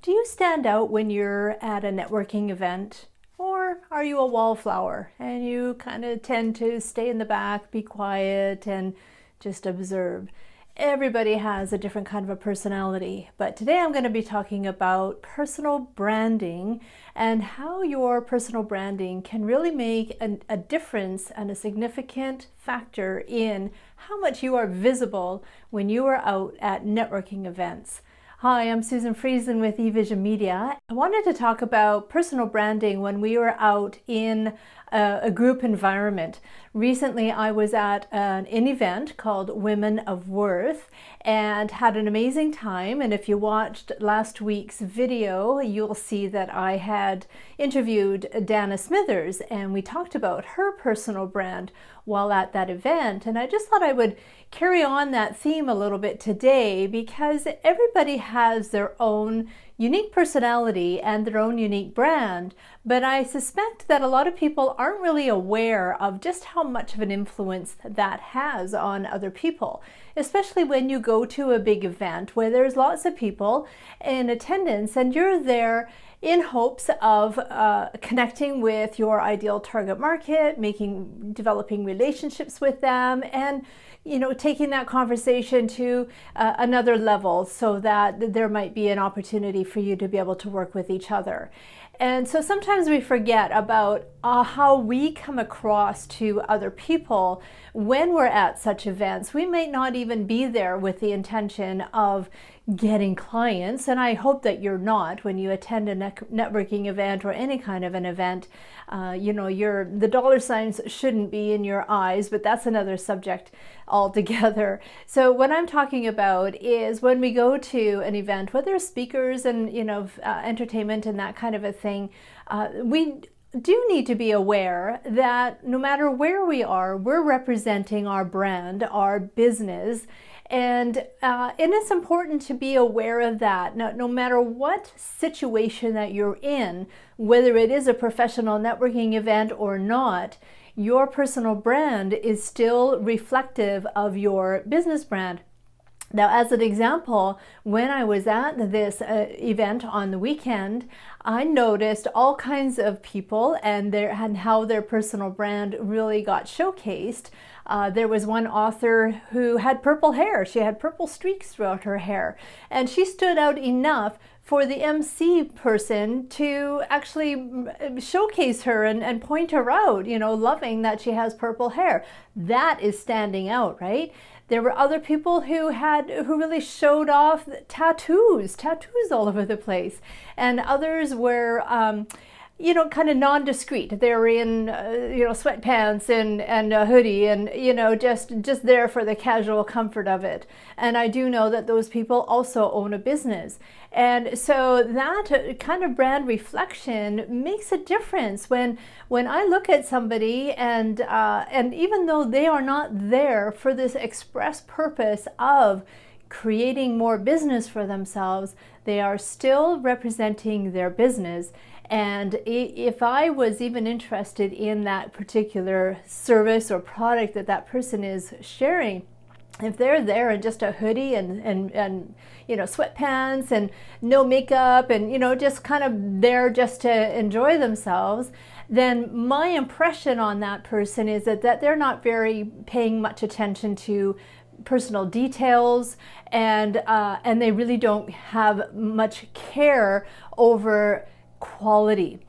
Do you stand out when you're at a networking event? Or are you a wallflower and you kind of tend to stay in the back, be quiet, and just observe? Everybody has a different kind of a personality, but today I'm going to be talking about personal branding and how your personal branding can really make a difference and a significant factor in how much you are visible when you are out at networking events. Hi, I'm Friesen with eVision Media. I wanted to talk about personal branding when we were out in a group environment. Recently, I was at an event called Women of Worth and had an amazing time. And if you watched last week's video, you'll see that I had interviewed Dana Smithers and we talked about her personal brand while at that event. And I just thought I would carry on that theme a little bit today because everybody has their own unique personality and their own unique brand, but I suspect that a lot of people aren't really aware of just how much of an influence that has on other people, especially when you go to a big event where there's lots of people in attendance and you're there in hopes of connecting with your ideal target market, developing relationships with them, and taking that conversation to another level so that there might be an opportunity for you to be able to work with each other. And so sometimes we forget about how we come across to other people when we're at such events. We may not even be there with the intention of getting clients, and I hope that you're not when you attend a networking event or any kind of an event. The dollar signs shouldn't be in your eyes, but that's another subject altogether. So what I'm talking about is when we go to an event, whether it's speakers and entertainment and that kind of a thing, we do need to be aware that no matter where we are, we're representing our brand, our business, and it's important to be aware of that. No matter what situation that you're in, whether it is a professional networking event or not, your personal brand is still reflective of your business brand. Now, as an example, when I was at this event on the weekend, I noticed all kinds of people and how their personal brand really got showcased. There was one author who had purple hair. She had purple streaks throughout her hair, and she stood out enough for the MC person to actually showcase her and point her out, loving that she has purple hair. That is standing out, right? There were other people who really showed off tattoos all over the place, and others were kind of non-discreet. They were in sweatpants and a hoodie and just there for the casual comfort of it. And I do know that those people also own a business, and so that kind of brand reflection makes a difference when I look at somebody and even though they are not there for this express purpose of creating more business for themselves, they are still representing their business. And if I was even interested in that particular service or product that person is sharing, if they're there in just a hoodie and sweatpants and no makeup and just kind of there just to enjoy themselves, then my impression on that person is that they're not very paying much attention to personal details, and they really don't have much care over quality.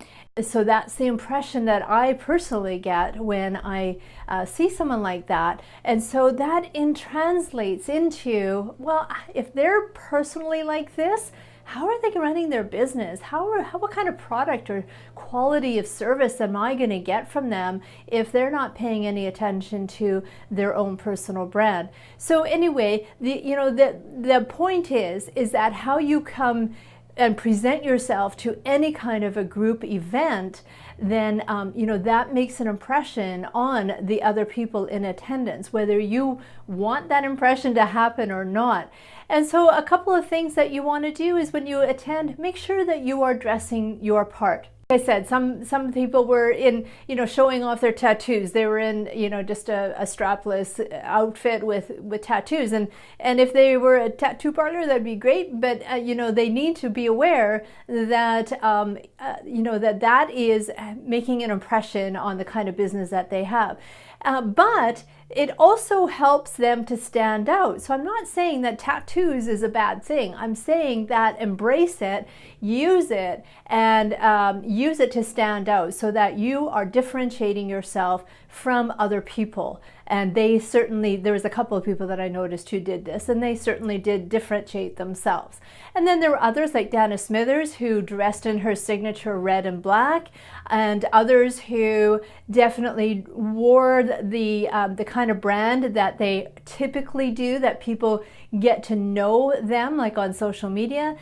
So that's the impression that I personally get when I see someone like that. And so that translates into, well, if they're personally like this, how are they running their business? What kind of product or quality of service am I going to get from them if they're not paying any attention to their own personal brand? So anyway, the point is that how you come and present yourself to any kind of a group event, then that makes an impression on the other people in attendance, whether you want that impression to happen or not. And so a couple of things that you want to do is when you attend, make sure that you are dressing your part. Like I said, some people were in, showing off their tattoos. They were in, just a strapless outfit with tattoos. And if they were a tattoo parlor, that'd be great. But, they need to be aware that, that is making an impression on the kind of business that they have. But it also helps them to stand out. So I'm not saying that tattoos is a bad thing. I'm saying that embrace it, use it, and use it to stand out so that you are differentiating yourself from other people. And there was a couple of people that I noticed who did this, and they certainly did differentiate themselves. And then there were others like Dana Smithers, who dressed in her signature red and black, and others who definitely wore the kind of brand that they typically do, that people get to know them, like on social media.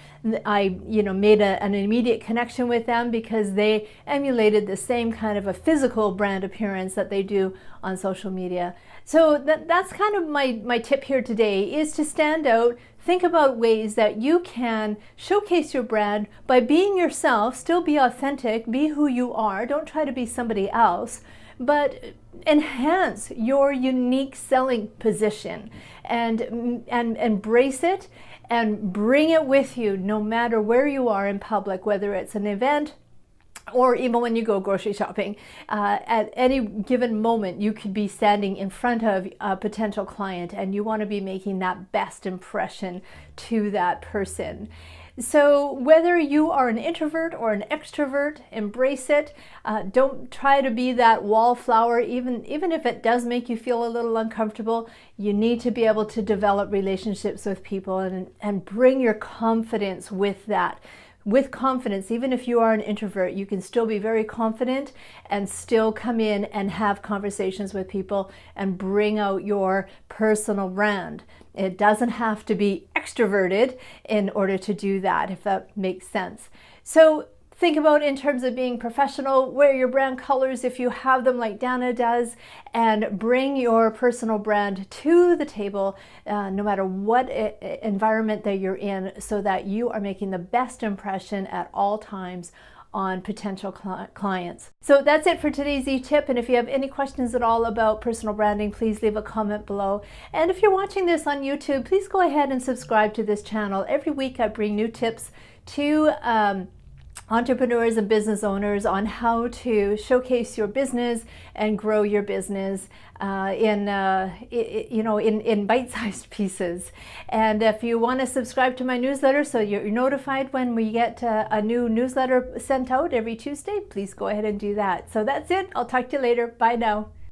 I made an immediate connection with them because they emulated the same kind of a physical brand appearance that they do on social media. So that's kind of my tip here today, is to stand out. Think about ways that you can showcase your brand by being yourself, still be authentic, be who you are, don't try to be somebody else, but enhance your unique selling position and embrace it and bring it with you no matter where you are in public, whether it's an event or even when you go grocery shopping. At any given moment, you could be standing in front of a potential client and you want to be making that best impression to that person. So whether you are an introvert or an extrovert, embrace it. Don't try to be that wallflower, even if it does make you feel a little uncomfortable. You need to be able to develop relationships with people and bring your confidence with that. With confidence, even if you are an introvert, you can still be very confident and still come in and have conversations with people and bring out your personal brand. It doesn't have to be extroverted in order to do that, if that makes sense. So think about, in terms of being professional, wear your brand colors if you have them like Dana does, and bring your personal brand to the table no matter what environment that you're in, so that you are making the best impression at all times on potential clients. So that's it for today's eTip, and if you have any questions at all about personal branding, please leave a comment below. And if you're watching this on YouTube, please go ahead and subscribe to this channel. Every week I bring new tips to entrepreneurs and business owners on how to showcase your business and grow your business in bite-sized pieces. And if you want to subscribe to my newsletter so you're notified when we get a new newsletter sent out every Tuesday, please go ahead and do that. So that's it. I'll talk to you later. Bye now.